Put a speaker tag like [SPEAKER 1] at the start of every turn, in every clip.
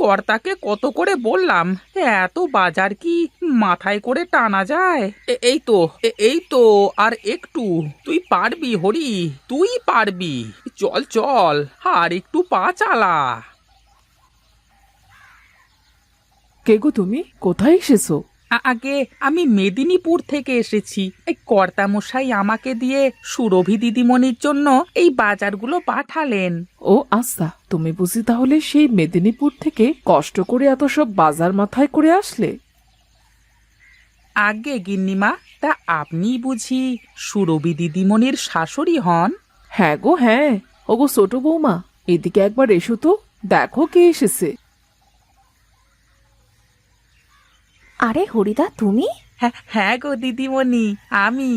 [SPEAKER 1] কর্তাকে কত করে বললাম, এত বাজার কি মাথায় করে টানা যায়? এই তো আর একটু। তুই পারবি হরি, তুই পারবি। চল চল, আর একটু পা চালা।
[SPEAKER 2] কে গো তুমি? কোথায় এসেছো?
[SPEAKER 1] আগে আমি মেদিনীপুর থেকে এসেছি। এই কর্তামশাই আমাকে দিয়ে সুরভি দিদিমণির জন্য এই বাজারগুলো পাঠালেন।
[SPEAKER 2] ও আচ্ছা, তুমি বুঝি তাহলে সেই মেদিনীপুর থেকে কষ্ট করে এত সব বাজার মাথায় করে আসলে?
[SPEAKER 1] আগে গিন্নিমা, তা আপনি বুঝি সুরভি দিদিমণির শাশুড়ি হন?
[SPEAKER 2] হ্যাঁ গো হ্যাঁ। ওগো ছোট বৌমা, এদিকে একবার এসো তো, দেখো কে এসেছে।
[SPEAKER 3] আরে হরিদা, তুমি?
[SPEAKER 1] হ্যাঁ হ্যাঁ গো দিদিমণি, আমি।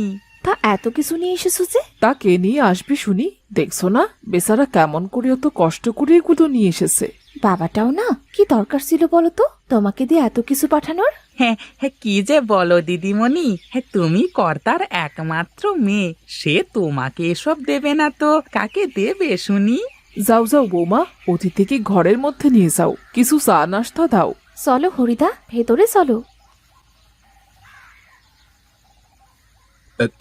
[SPEAKER 3] তা এত কিছু নিয়ে এসেছো যে?
[SPEAKER 2] তা কে নিয়ে আসবে শুনি? দেখছো না বেচারা কেমন করে অত কষ্ট করে এগুলো নিয়ে এসেছে।
[SPEAKER 3] বাবাটাও না, কি দরকার ছিল বলো তো তোমাকে দিয়ে এত কিছু পাঠানোর?
[SPEAKER 1] হ্যাঁ হ্যাঁ, কি যে বলো দিদিমণি, হ্যাঁ তুমি কর্তার একমাত্র মেয়ে, সে তোমাকে এসব দেবে না তো কাকে দেবে শুনি?
[SPEAKER 2] যাও যাও বৌমা, অতিথিকে ঘরের মধ্যে নিয়ে যাও, কিছু চা নাস্তা দাও।
[SPEAKER 3] চলো হরিদা, ভেতরে চলো।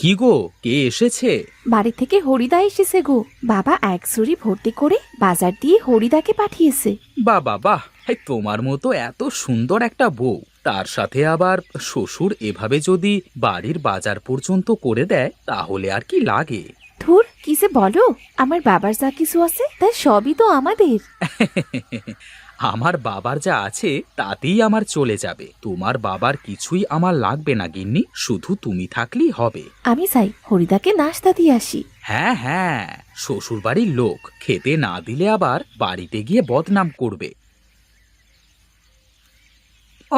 [SPEAKER 1] কি গো, কে এসেছে?
[SPEAKER 3] বাড়ি থেকে হরিদা এসেছে গো। বাবা এক ঝুড়ি ভর্তি করে বাজার দিয়ে হরিদাকে পাঠিয়েছে।
[SPEAKER 1] বাহ বাহ বাহ, তোমার মতো এত সুন্দর একটা বউ, তার সাথে আবার শ্বশুর এভাবে যদি বাড়ির বাজার পর্যন্ত করে দেয় তাহলে আর কি লাগে।
[SPEAKER 3] ধুর, কি যে বলো, আমার বাবার যা কিছু আছে তার সবই তো আমাদের।
[SPEAKER 1] আমার বাবার যা আছে তাতেই আমার চলে যাবে, তোমার বাবার কিছুই আমার লাগবে না গিন্নি, শুধু তুমি থাকলেই হবে।
[SPEAKER 3] আমি চাই হরিদাকে নাস্তা দিয়ে আসি।
[SPEAKER 1] হ্যাঁ হ্যাঁ, শ্বশুর বাড়ির লোক খেতে না দিলে আবার বাড়িতে গিয়ে বদনাম করবে।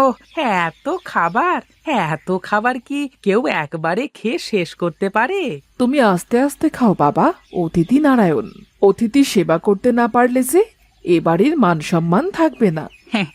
[SPEAKER 1] ও, এত খাবার, এত খাবার কি কেউ একবারে খেয়ে শেষ করতে পারে?
[SPEAKER 2] তুমি আস্তে আস্তে খাও বাবা, অতিথি নারায়ণ। অতিথি সেবা করতে না পারলে যে এ বাড়ির মান সম্মান থাকবে না।
[SPEAKER 1] হ্যাঁ,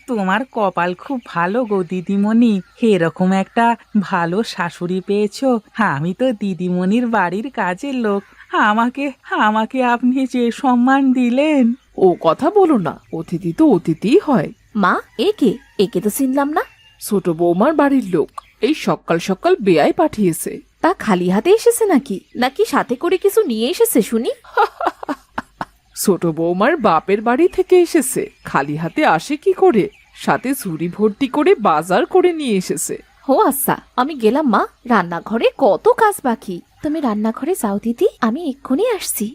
[SPEAKER 1] তোমার কপাল খুব ভালো গো দিদিমণি, এরকম একটা ভালো শাশুড়ি পেয়েছো। আমি তো দিদিমণির বাড়ির কাজের লোক, আমাকে আমাকে আপনি যে সম্মান দিলেন।
[SPEAKER 2] ও কথা বলো না, অতিথি তো অতিথিই হয়।
[SPEAKER 3] মা, একে একে তো চিনলাম না।
[SPEAKER 2] ছোট বৌমার বাড়ির লোক, এই সকাল সকাল বেয়াই পাঠিয়েছে।
[SPEAKER 3] তা খালি হাতে এসেছে নাকি নাকি সাথে করে কিছু নিয়ে এসেছে শুনি?
[SPEAKER 2] ছোট বৌমার বাপের বাড়ি থেকে এসেছে, খালি হাতে আসে কি করে? সাথে ঝুড়ি ভর্তি করে বাজার করে নিয়ে এসেছে।
[SPEAKER 3] ও আচ্ছা, আমি গেলাম মা, রান্নাঘরে কত কাজ বাকি। তুমি রান্নাঘরে যাও দিদি, আমি এক্ষুনি আসছি।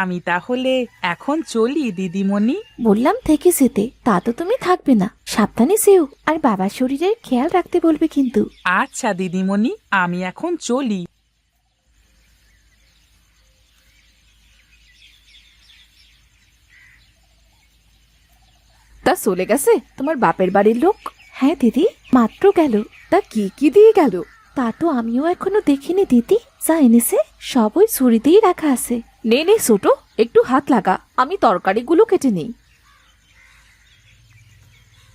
[SPEAKER 1] আমি তাহলে এখন চলি দিদিমণি।
[SPEAKER 3] বললাম থেকে যেতে, তা তো তুমি থাকবে না। সাবধানে যেও, আর বাবার শরীরের খেয়াল রাখতে বলবে কিন্তু।
[SPEAKER 1] আচ্ছা দিদিমণি, আমি এখন চলি।
[SPEAKER 3] তা চলে গেছে তোমার বাপের বাড়ির লোক? হ্যাঁ দিদি, মাত্র গেল।
[SPEAKER 2] তা কি কি দিয়ে গেল?
[SPEAKER 3] তা তো আমিও এখনো দেখিনি দিদি, যা এনেছে সব ওই ঝুড়িতেই রাখা আছে। নে নে ছোট, একটু হাত লাগা, আমি তরকারিগুলো কেটে নিই।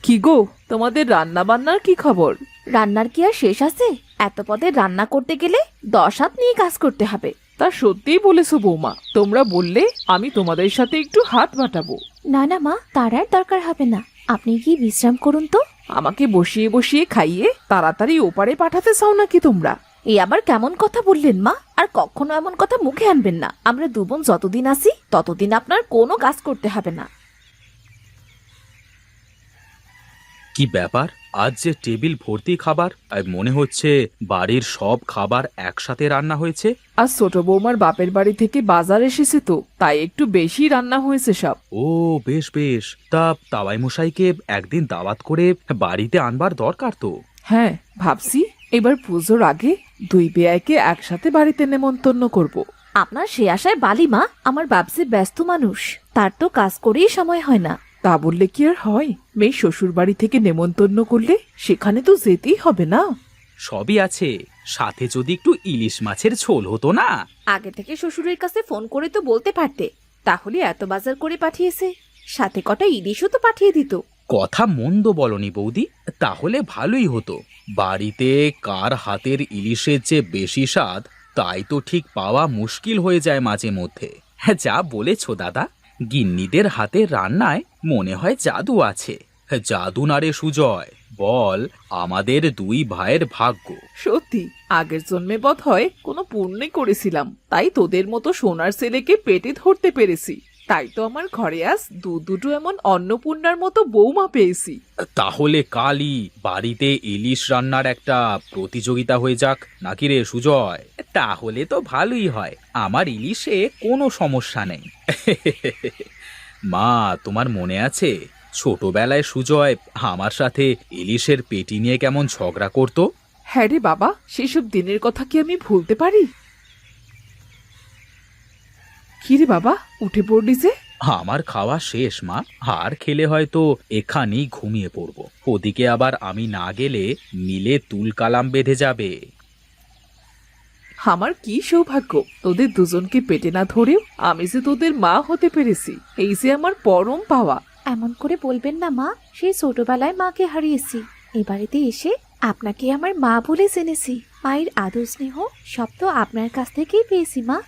[SPEAKER 2] কি গো, তোমাদের রান্না বান্নার কি খবর?
[SPEAKER 3] রান্নার কি আর শেষ আছে? এত পদের রান্না করতে গেলে 10 হাত নিয়ে কাজ করতে হবে।
[SPEAKER 2] তা সত্যিই বলেছো বৌমা, তোমরা বললে আমি তোমাদের সাথে একটু হাত বাটাবো।
[SPEAKER 3] না না মা, তার আর দরকার হবে না। আপনি কি বিশ্রাম করুন তো।
[SPEAKER 2] আমাকে বসিয়ে বসিয়ে খাইয়ে তাড়াতাড়ি ওপারে পাঠাতে চাও নাকি তোমরা?
[SPEAKER 3] এই আবার কেমন কথা বললেন মা? আর কখনো এমন কথা মুখে আনবেন না। আমরা দু বোন যতদিন আছি ততদিন আপনার কোনো কাজ করতে হবে না।
[SPEAKER 1] কি ব্যাপার, আজ যে টেবিল ভর্তি খাবার, আর মনে হচ্ছে বাড়ির সব খাবার একসাথে রান্না হয়েছে।
[SPEAKER 2] আর ছোট বৌমার বাপের বাড়ি থেকে বাজার এসেছে তো, তাই একটু বেশি রান্না হয়েছে সব।
[SPEAKER 1] ও বেশ বেশ, তা তাওয়াই মশাইকে একদিন দাওয়াত করে বাড়িতে আনবার দরকার তো।
[SPEAKER 2] হ্যাঁ, ভাবছি এবার পুজোর আগে দুই বেয়াইকে একসাথে বাড়িতে নেমন্তন্ন করব।
[SPEAKER 3] আপনার সে আশায় বালি মা, আমার বাপসি ব্যস্ত মানুষ, তার তো কাজ করেই সময় হয় না।
[SPEAKER 2] তা বললে কি আর হয়? মেয়ে শ্বশুর বাড়ি থেকে নেমন্তন্ন করলে সেখানে তো যেতেই হবে না?
[SPEAKER 1] সবই আছে, সাথে যদি একটু ইলিশ মাছের ঝোল হতো না।
[SPEAKER 3] আগে থেকে শ্বশুরের কাছে ফোন করে তো বলতে পারতে, তাহলে এত বাজার করে পাঠিয়েছে, সাথে কটা ইলিশও তো পাঠিয়ে দিত।
[SPEAKER 1] কথা মন্দ বলনি বৌদি, তাহলে ভালোই হতো। বাড়িতে কার হাতের ইলিশের যে বেশি স্বাদ তাই তো ঠিক পাওয়া মুশকিল হয়ে যায় মাঝে মধ্যে। যা বলেছো দাদা, গিন্নিদের হাতে রান্নায় মনে হয় জাদু আছে। জাদু না রে সুজয়, বল আমাদের দুই ভাইয়ের ভাগ্য।
[SPEAKER 2] সত্যি আগের জন্মে বোধ হয় কোনো পুণ্যে করেছিলাম, তাই তোদের মতো সোনার ছেলেকে পেটে ধরতে পেরেছি। তাই তো আমার ঘরে আজ দুটো এমন অন্নপূর্ণার মতো বৌমা পেয়েছি।
[SPEAKER 1] তাহলে কালই বাড়িতে ইলিশ রান্নার একটা প্রতিযোগিতা হয়ে যাক নাকি রে সুজয়? তাহলে তো ভালোই হয়, আমার ইলিশে কোনো সমস্যা নেই। মা, তোমার মনে আছে ছোটবেলায় সুজয় আমার সাথে ইলিশের পেটি নিয়ে কেমন ঝগড়া করতো?
[SPEAKER 2] হ্যাঁ রে বাবা, সেসব দিনের কথা কি আমি ভুলতে পারি? কি রে বাবা, উঠে পড়লি যে?
[SPEAKER 1] আমার খাওয়া শেষ মা, আর খেলে হয়তো এখানেই ঘুমিয়ে পড়বো। ওদিকে আবার আমি না গেলে মিলে তুলকালাম বেঁধে যাবে।
[SPEAKER 2] আমার কি সৌভাগ্য, তোদের দুজনকে পেটে না ধরেও আমি যে তোদের মা হতে পেরেছি, এই যে আমার পরম পাওয়া।
[SPEAKER 3] এমন করে বলবেন না মা, সেই ছোটবেলায় মাকে হারিয়েছি, এ বাড়িতে এসে আপনাকে আমার মা বলে জেনেছি। মায়ের আদর স্নেহ সব তো আপনার কাছ থেকেই পেয়েছি মা।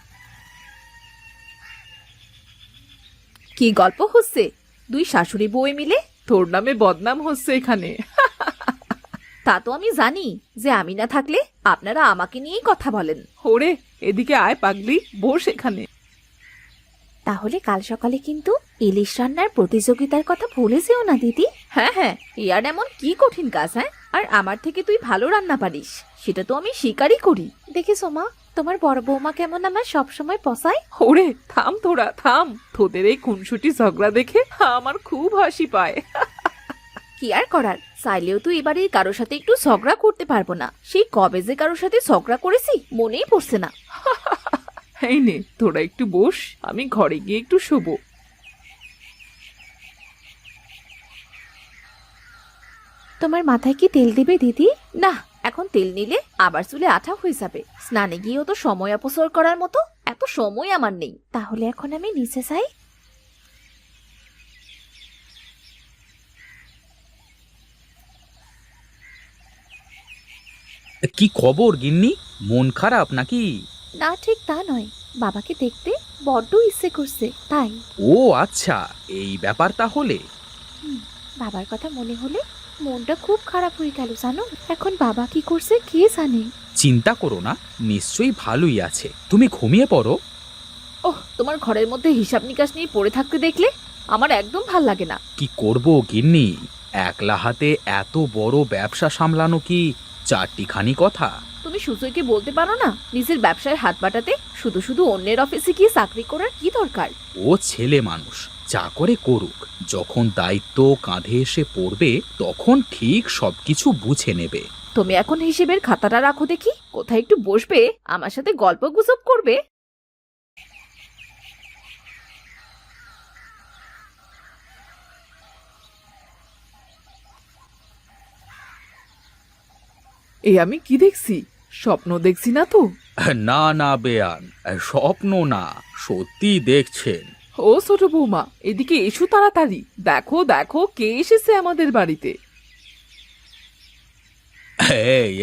[SPEAKER 3] কি গল্প হচ্ছে দুই শাশুড়ি বউ মিলে?
[SPEAKER 2] তোর নামে বদনাম হচ্ছে এখানে।
[SPEAKER 3] তা তো আমি জানি যে আমি না থাকলে আপনারা আমাকে নিয়েই কথা বলেন।
[SPEAKER 2] ওরে, এদিকে আয় পাগলি, বস এখানে।
[SPEAKER 3] তাহলে কাল সকালে কিন্তু ইলিশ রান্নার প্রতিযোগিতার কথা ভুলে যেও না দিদি। হ্যাঁ হ্যাঁ, ইয়ার এমন কি কঠিন কাজ? হ্যাঁ, আর আমার থেকে তুই ভালো রান্না পারিস, সেটা তো আমি স্বীকারই করি। দেখেছো মা, তোমার বড় বৌমা কেমন আমার সবসময় পসায়।
[SPEAKER 2] ওরে থাম, তোরা থাম, তোদের এই খুনসুটি ঝগড়া দেখে আমার খুব হাসি পায়।
[SPEAKER 3] কি আর করার, চাইলেও তো এবারে কারোর সাথে একটু ঝগড়া করতে পারবো না। সেই কবে যে কারোর সাথে ঝগড়া করেছি মনেই পড়ছে না।
[SPEAKER 2] এই নে, তোরা একটু বস, আমি ঘরে গিয়ে একটু শোবো।
[SPEAKER 3] তোমার মাথায় কি তেল দিবে দিদি? না, এখন তেল নিলে আবার চুলে আঠা হয়ে যাবে। স্নানে গিয়েও তো সময় অপচয় করার মতো এত সময় আমার নেই। তাহলে এখন আমি নিচে যাই।
[SPEAKER 1] কি খবর গিন্নি, মন খারাপ নাকি?
[SPEAKER 3] না, ঠিক তা নয়, বাবাকে দেখতে বড্ড ইচ্ছে করছে তাই।
[SPEAKER 1] ও আচ্ছা, এই ব্যাপার তাহলে।
[SPEAKER 3] বাবার কথা মনে হলে মনটা খুব খারাপ হয়ে গেল জানো। এখন বাবা কি করছে কে জানে।
[SPEAKER 1] চিন্তা করো না, নিশ্চয়ই ভালোই আছে, তুমি ঘুমিয়ে পড়ো।
[SPEAKER 3] ওহ, তোমার ঘরের মধ্যে হিসাব নিকাশ নিয়ে পড়ে থাকতে দেখলে আমার একদম ভাল লাগে না।
[SPEAKER 1] কি করব গিন্নি, একলা হাতে এত বড় ব্যবসা সামলানো কি চারটিখানি কথা?
[SPEAKER 3] তুমি সুজয়কে বলতে পারো না নিজের ব্যবসায় হাত বাটাতে? শুধু শুধু অন্যের অফিসে গিয়ে চাকরি করার কি দরকার?
[SPEAKER 1] ও ছেলে মানুষ, যা করে করুক, যখন দায়িত্ব কাঁধে এসে পড়বে তখন ঠিক সবকিছু বুঝে নেবে।
[SPEAKER 3] তুমি এখন হিসেবের খাতাটা রাখো দেখি, কোথায় একটু বসবে আমার সাথে গল্প গুজব করবে।
[SPEAKER 2] এই আমি কি দেখছি? স্বপ্ন দেখছি না তো?
[SPEAKER 1] না না বেয়ান, স্বপ্ন না, সত্যি দেখছেন।
[SPEAKER 2] ও ছোট বৌমা, এদিকে এসো তাড়াতাড়ি, দেখো দেখো কে এসেছে আমাদের বাড়িতে।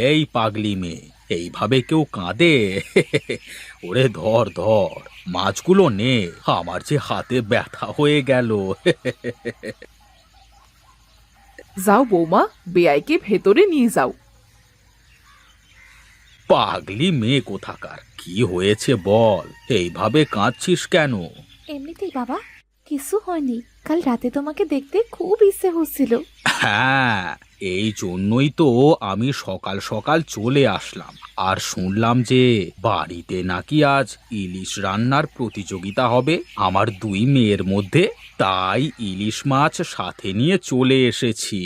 [SPEAKER 1] এই পাগলি মেয়ে, এইভাবে কেউ কাঁদে? ওরে ধর ধর, মাছগুলো নে, আমার যে হাতে ব্যথা হয়ে গেল।
[SPEAKER 2] যাও বৌমা, বেয়াইকে ভেতরে নিয়ে যাও।
[SPEAKER 1] পাগলি মেয়ে কোথাকার, কি হয়েছে বল, এইভাবে কাঁদছিস কেন?
[SPEAKER 3] এমনিতেই বাবা, কিছু হয়নি। কাল রাতে তোমাকে দেখতে খুব ইচ্ছে হচ্ছিল।
[SPEAKER 1] হ্যাঁ, এই জন্যই তো আমি সকাল সকাল চলে আসলাম। আর শুনলাম যে বাড়িতে নাকি আজ ইলিশ রান্নার প্রতিযোগিতা হবে আমার দুই মেয়ের মধ্যে, তাই ইলিশ মাছ সাথে নিয়ে চলে এসেছি।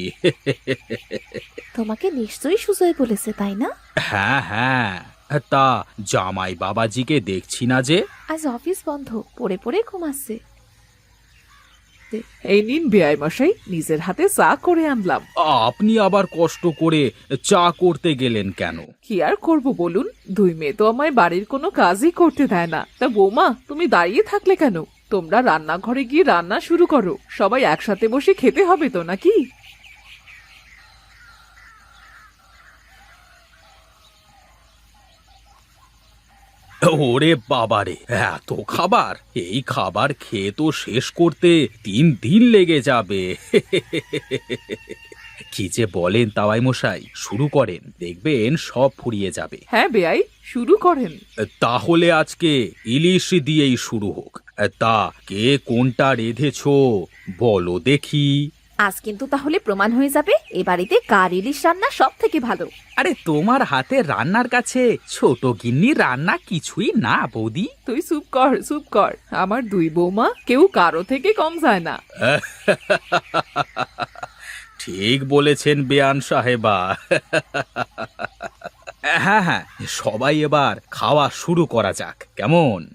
[SPEAKER 3] তোমাকে নিশ্চয়ই সুজয় বলেছে তাই না?
[SPEAKER 1] হ্যাঁ হ্যাঁ, তা জামাই বাবাজিকে দেখছি না যে?
[SPEAKER 3] আজ অফিস বন্ধ, পড়ে পড়ে ঘুমাচ্ছে।
[SPEAKER 2] এই নিন বেয়াই মশাই, নিজের হাতে চা করে আনলাম।
[SPEAKER 1] আপনি আবার কষ্ট করে চা করতে গেলেন কেন?
[SPEAKER 2] কি আর করব বলুন, দুই মেয়ে তো আমায় বাড়ির কোনো কাজই করতে দেয় না। তা বৌমা, তুমি দাঁড়িয়ে থাকলে কেন? তোমরা রান্নাঘরে গিয়ে রান্না শুরু করো, সবাই একসাথে বসে খেতে হবে তো নাকি?
[SPEAKER 1] ওরে বাবারে, এত খাবার! এই খাবার খেয়ে তো শেষ করতে 3 দিন লেগে যাবে। কি যে বলেন তাওয়াই মশাই, শুরু করেন, দেখবেন সব ফুরিয়ে যাবে।
[SPEAKER 2] হ্যাঁ বেয়াই, শুরু করেন।
[SPEAKER 1] তাহলে আজকে ইলিশ দিয়েই শুরু হোক। তা কে কোনটা রেঁধেছো বলো দেখি।
[SPEAKER 3] আজ কিন্তু তাহলে প্রমাণ হয়ে যাবে এ বাড়িতে কার ইলিশ রান্না সব থেকে ভালো।
[SPEAKER 1] আরে তোমার হাতে রান্নার কাছে ছোট গিন্নি রান্না কিছুই না বৌদি।
[SPEAKER 2] তুই চুপ কর, চুপ কর। আমার দুই বৌমা কেউ কারো থেকে কম যায় না।
[SPEAKER 1] ঠিক বলেছেন বেয়ান সাহেবা। হ্যাঁ হ্যাঁ, সবাই এবার খাওয়া শুরু করা যাক, কেমন?